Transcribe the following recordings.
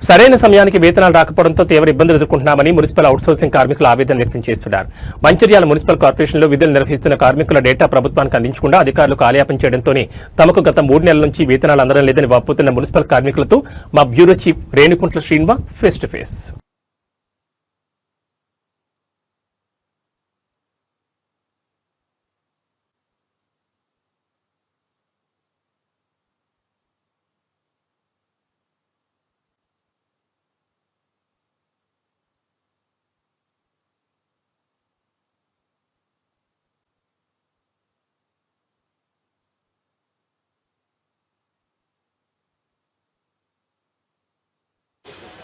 సరైన సమయానికి వేతనాలు రాకపోవడంతో తీవ్ర ఇబ్బందులు ఎదుర్కొంటున్నామని మున్సిపల్ అవుట్సోర్సింగ్ కార్మికులు ఆవేదన వ్యక్తం చేస్తున్నారు. మంచిర్యాల మున్సిపల్ కార్పొరేషన్లో విధులు నిర్వహిస్తున్న కార్మికుల డేటా ప్రభుత్వానికి అందించకుండా అధికారులు కాలయాపన చేయడంతోనే తమకు గత 3 నెలల నుంచి వేతనాలు అందడం లేదని వాపోతున్న మున్సిపల్ కార్మికులతో మా bureau chief Renukuntla Srinivas face to face.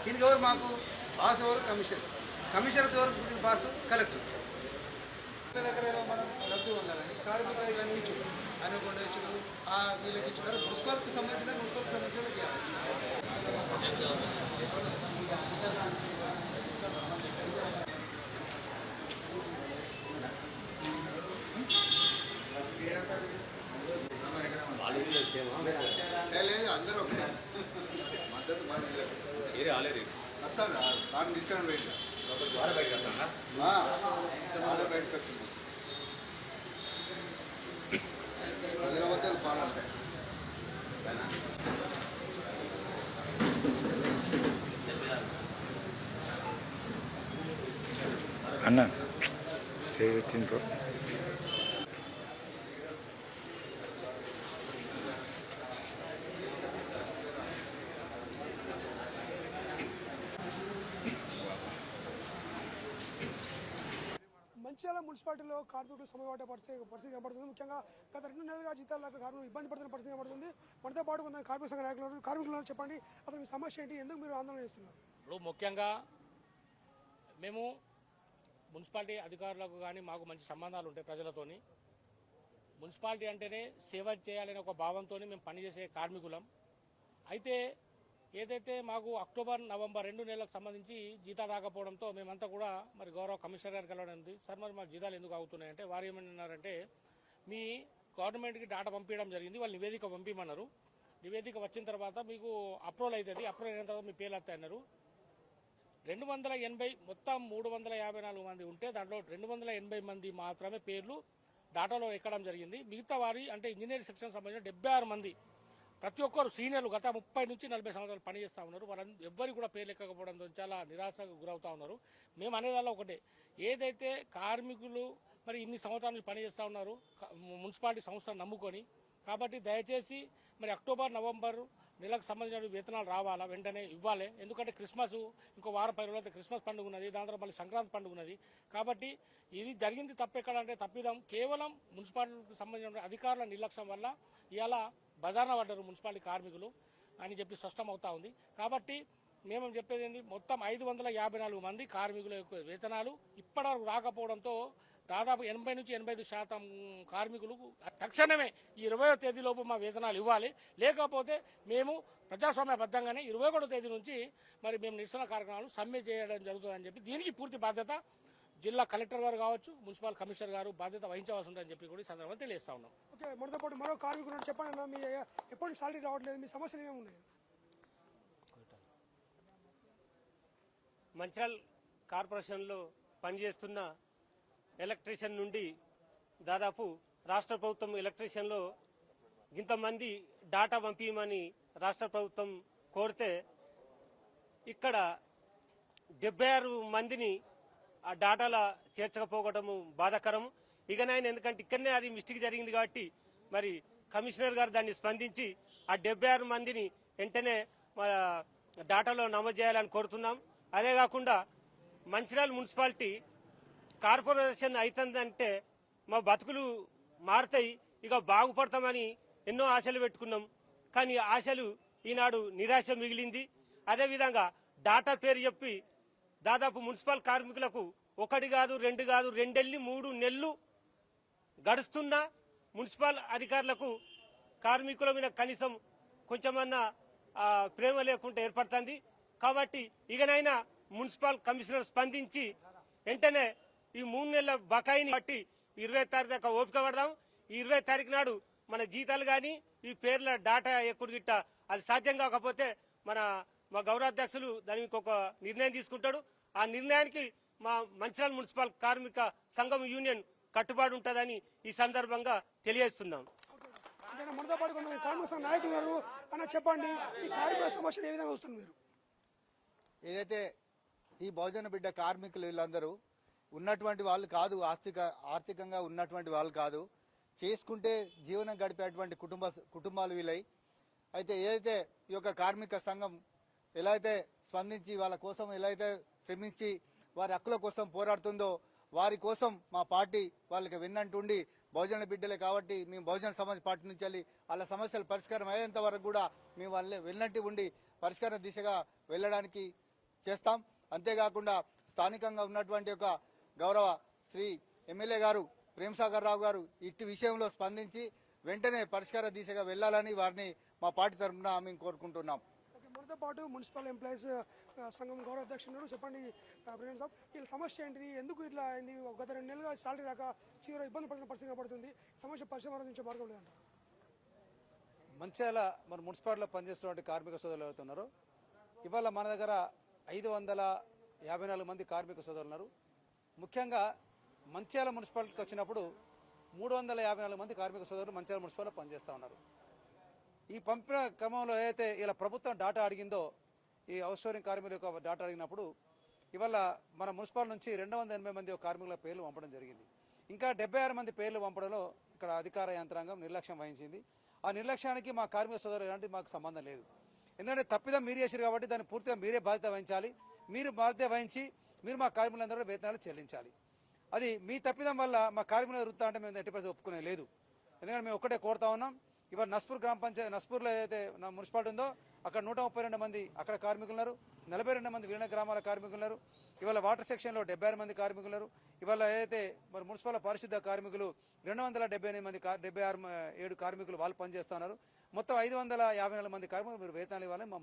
దీనికి ఎవరు మాకు బాస్ ఎవరు కమిషనర్ ఎవరు బాసు కలెక్టర్ దగ్గర మనం లబ్ధి ఉండాలని కార్మికులు ఇవన్నీ ఇచ్చు అనుకుండా ఇచ్చుడు వీళ్ళకి ఇచ్చున్నారు. మున్సిపాలిటీకి సంబంధించిన లేదు అందరూ ఒకటే మద్దతు వస్తాను నాకు తీసుకొని బయట బయటకు వస్తుంది ప్రజల వద్ద పాలంటే అన్న చేయొచ్చిండ్రు. మంచిర్యాల మున్సిపాలిటీలో కార్మికులు సమయపాటు పరిస్థితి కనబడుతుంది. ముఖ్యంగా గత 2 నెలలుగా జీతాలు లేక కార్మికులు ఇబ్బంది పడుతున్న పరిస్థితి కనబడుతుంది. మనతో పాటు కొంత కార్మిక సంఘ నాయకులు కార్మికులను చెప్పండి, అసలు మీ సమస్య ఏంటి, ఎందుకు మీరు ఆందోళన చేస్తున్నారు? ఇప్పుడు ముఖ్యంగా మేము మున్సిపాలిటీ అధికారులకు కానీ మాకు మంచి సంబంధాలు ఉంటాయి ప్రజలతోని. మున్సిపాలిటీ అంటేనే సేవ చేయాలనే ఒక భావంతో మేము పనిచేసే కార్మికులం. అయితే ఏదైతే మాకు అక్టోబర్ నవంబర్ 2 నెలలకు సంబంధించి జీతాలు రాకపోవడంతో మేమంతా కూడా మరి గౌరవ కమిషనర్ గారికి వెళ్ళడం, సార్ మరి మా జీతాలు ఎందుకు ఆగుతున్నాయంటే వారు ఏమన్నారంటే మీ గవర్నమెంట్కి డాటా పంపించడం జరిగింది, వాళ్ళు నివేదిక పంపించమన్నారు. నివేదిక వచ్చిన తర్వాత మీకు అప్రూవల్ అవుతుంది, అప్రూవల్ అయిన తర్వాత మీ పేర్లు వస్తాయి అన్నారు. 280 మొత్తం 354 మంది ఉంటే దాంట్లో 280 మంది మాత్రమే పేర్లు డాటాలో ఎక్కడం జరిగింది. మిగతా వారి అంటే ఇంజనీరింగ్ సెక్షన్ సంబంధించిన 76 మంది ప్రతి ఒక్కరు సీనియర్లు గత 30 నుంచి 40 సంవత్సరాలు పనిచేస్తూ ఉన్నారు. వాళ్ళ ఎవ్వరికి కూడా పేర్లు ఎక్కకపోవడంతో చాలా నిరాశకు గురవుతూ ఉన్నారు. మేము అనేదాల్లో ఒకటే, ఏదైతే కార్మికులు మరి ఇన్ని సంవత్సరాల నుంచి పనిచేస్తూ ఉన్నారు మున్సిపాలిటీ సంస్థను నమ్ముకొని, కాబట్టి దయచేసి మరి అక్టోబర్ నవంబర్ నెలకు సంబంధించిన వేతనాలు రావాలా, వెంటనే ఇవ్వాలి. ఎందుకంటే క్రిస్మస్ ఇంకో వారం 10 రోజులైతే క్రిస్మస్ పండుగ ఉన్నది, దాని తర్వాత మళ్ళీ సంక్రాంతి పండుగ ఉన్నది. కాబట్టి ఇది జరిగింది తప్పెక్కడంటే తప్పిదాం కేవలం మున్సిపాలిటీకి సంబంధించిన అధికారుల నిర్లక్ష్యం వల్ల ఇలా బజార్న పడ్డారు మున్సిపాలిటీ కార్మికులు అని చెప్పి స్పష్టం అవుతా ఉంది. కాబట్టి మేము చెప్పేది ఏంది, మొత్తం 554 మంది కార్మికుల యొక్క వేతనాలు ఇప్పటివరకు రాకపోవడంతో దాదాపు 80 నుంచి 85% కార్మికులు తక్షణమే ఈ 20వ తేదీలోపు మా వేతనాలు ఇవ్వాలి. లేకపోతే మేము ప్రజాస్వామ్యబద్ధంగానే 21వ తేదీ నుంచి మరి మేము నిరసన కార్యక్రమాలు సమ్మె చేయడం జరుగుతుందని చెప్పి, దీనికి పూర్తి బాధ్యత జిల్లా కలెక్టర్ గారు కావచ్చు, మున్సిపల్ కమిషనర్ గారు బాధ్యత వహించవలసి ఉందని చెప్పి కూడా ఈ సందర్భంగా తెలియజేస్తా ఉన్నాం. ఓకే, మనతో పాటు మరో కార్మికులు చెప్పండి, మీ ఎప్పటి సాలరీ రావట్లేదు, మీ సమస్యలు ఏమేమి ఉన్నాయి? మంచిర్యాల కార్పొరేషన్లో పనిచేస్తున్న ఎలక్ట్రీషియన్ నుండి దాదాపు రాష్ట్ర ప్రభుత్వం ఎలక్ట్రీషియన్లో ఇంతమంది డాటా పంపించమని రాష్ట్ర ప్రభుత్వం కోరితే ఇక్కడ 76 మందిని ఆ డాటాలో చేర్చకపోవడము బాధాకరం. ఇకనైనా ఎందుకంటే ఇక్కడనే అది మిస్టేక్ జరిగింది కాబట్టి మరి కమిషనర్ గారు దాన్ని స్పందించి ఆ 76 మందిని వెంటనే డాటాలో నమోదు చేయాలని కోరుతున్నాం. అదే కాకుండా మంచిర్యాల మున్సిపాలిటీ కార్పొరేషన్ అవుతుందంటే మా బతుకులు మారుతాయి, ఇక బాగుపడతామని ఎన్నో ఆశలు పెట్టుకున్నాం. కానీ ఆశలు ఈనాడు నిరాశ మిగిలింది. అదేవిధంగా డాటా పేరు చెప్పి దాదాపు మున్సిపల్ కార్మికులకు 1 కాదు 2 కాదు 2 నెలలు 3 నెలలు గడుస్తున్నా మున్సిపల్ అధికారులకు కార్మికుల మీద కనీసం కొంచెమన్నా ప్రేమ లేకుండా ఏర్పడుతుంది. కాబట్టి ఇకనైనా మున్సిపల్ కమిషనర్ స్పందించి వెంటనే ఈ 3 నెలల బకాయిని బట్టి 20 తారీఖు దాకా ఓపిక పడదాం. ఈ 20 తారీఖు నాడు మన జీతాలు కానీ ఈ పేర్ల డాటా ఎక్కువ గిట్ట అది సాధ్యం కాకపోతే మా గౌరవాధ్యక్షులు దానికి ఒక నిర్ణయం తీసుకుంటాడు. ఆ నిర్ణయానికి మా మంచిర్యాల మున్సిపల్ కార్మిక సంఘం యూనియన్ కట్టుబడి ఉంటుందని ఈ సందర్భంగా తెలియజేస్తున్నాం. అంటే మనతో పాటు కొంతమంది కార్మిక సంఘ నాయకులు ఉన్నారు అన్న, చెప్పండి ఈ కార్మిక సమస్యను ఏ విధంగా చూస్తున్నారు మీరు? ఏదైతే ఈ బహుజన బిడ్డ కార్మికులు వీళ్ళందరూ ఉన్నటువంటి వాళ్ళు కాదు, ఆర్థికంగా ఉన్నటువంటి వాళ్ళు కాదు, చేసుకుంటే జీవనం గడిపేటువంటి కుటుంబాలు వీళ్ళై. అయితే ఏదైతే ఈ యొక్క కార్మిక సంఘం ఎలా అయితే స్పందించి వాళ్ళ కోసం ఎలా అయితే శ్రమించి వారి హక్కుల కోసం పోరాడుతుందో వారి కోసం మా పార్టీ వాళ్ళకి విన్నంటుండి బహుజన బిడ్డలే కాబట్టి మేము బహుజన సమాజ్ పార్టీ నుంచి వెళ్ళి వాళ్ళ సమస్యలు పరిష్కారం అయ్యేంత వరకు కూడా మేము వాళ్ళే విన్నట్టు ఉండి పరిష్కార దిశగా వెళ్ళడానికి చేస్తాం. అంతేకాకుండా స్థానికంగా ఉన్నటువంటి ఒక గౌరవ శ్రీ ఎమ్మెల్యే గారు ప్రేమ్సాగర్ రావు గారు ఇట్టి విషయంలో స్పందించి వెంటనే పరిష్కార దిశగా వెళ్లాలని వారిని మా పార్టీ తరఫున మేము కోరుకుంటున్నాం. మనతో పాటు మున్సిపల్ ఎంప్లాయీస్ సంఘం గౌరవ అధ్యక్షుడు, చెప్పండి ప్రేమ్ సాబ్, వీళ్ళ సమస్య ఏంటిది? ఎందుకు ఇట్లా అయింది? గత 2 నెలలుగా సాలరీ రాక చివరి ఇబ్బంది పడిన పరిస్థితి కనబడుతుంది. సమస్య పరిష్కారించే మార్గం లేదంట. మంచిర్యాల మన మున్సిపాలిటీలో పనిచేస్తున్నటువంటి కార్మిక సోదరులు ఎవరుతున్నారో ఇవాళ మన దగ్గర 554 మంది కార్మిక సోదరులు ఉన్నారు. ముఖ్యంగా మంచిర్యాల మున్సిపాలిటీకి వచ్చినప్పుడు 354 మంది కార్మిక సోదరులు మంచిర్యాల మున్సిపాలిటీలో పనిచేస్తూ ఉన్నారు. ఈ పంపిణ క్రమంలో ఏదైతే ఇలా ప్రభుత్వం డాటా అడిగిందో ఈ అవుట్సోర్సింగ్ కార్మికుల యొక్క డాటా అడిగినప్పుడు ఇవాళ మన మున్సిపాలిటీ నుంచి 280 మంది కార్మికుల పేర్లు పంపడం జరిగింది. ఇంకా 76 మంది పేర్లు పంపడంలో ఇక్కడ అధికార యంత్రాంగం నిర్లక్ష్యం వహించింది. ఆ నిర్లక్ష్యానికి మా కార్మిక సోదరులు ఎలాంటి మాకు సంబంధం లేదు. ఎందుకంటే తప్పిదం మీరు చేశారు కాబట్టి దాన్ని పూర్తిగా మీరే బాధ్యత వహించాలి. మీరు బాధ్యత వహించి మీరు మా కార్మికులందరూ వేతనాలు చెల్లించాలి. అది మీ తప్పిదం వల్ల మా కార్మికుల వృత్తా అంటే మేము 80% ఒప్పుకునే లేదు. ఎందుకంటే మేము ఒక్కటే కోరుతా ఉన్నాం. ఇవాళ నస్పూర్ గ్రామ పంచాయతీ నస్పూర్లో ఏదైతే నా మున్సిపాలిటీ ఉందో అక్కడ 132 మంది అక్కడ కార్మికులు ఉన్నారు. 42 మంది విలీన గ్రామాల కార్మికులు ఉన్నారు. ఇవాళ వాటర్ సెక్షన్లో 76 మంది కార్మికులు ఉన్నారు. ఇవాళ ఏదైతే మరి మున్సిపల్ పారిశుద్ధ కార్మికులు 278 మంది 76 కార్మికులు వాళ్ళు పనిచేస్తున్నారు. మొత్తం 554 మంది కార్మికులు మీరు వేతనాలు ఇవ్వాలని మా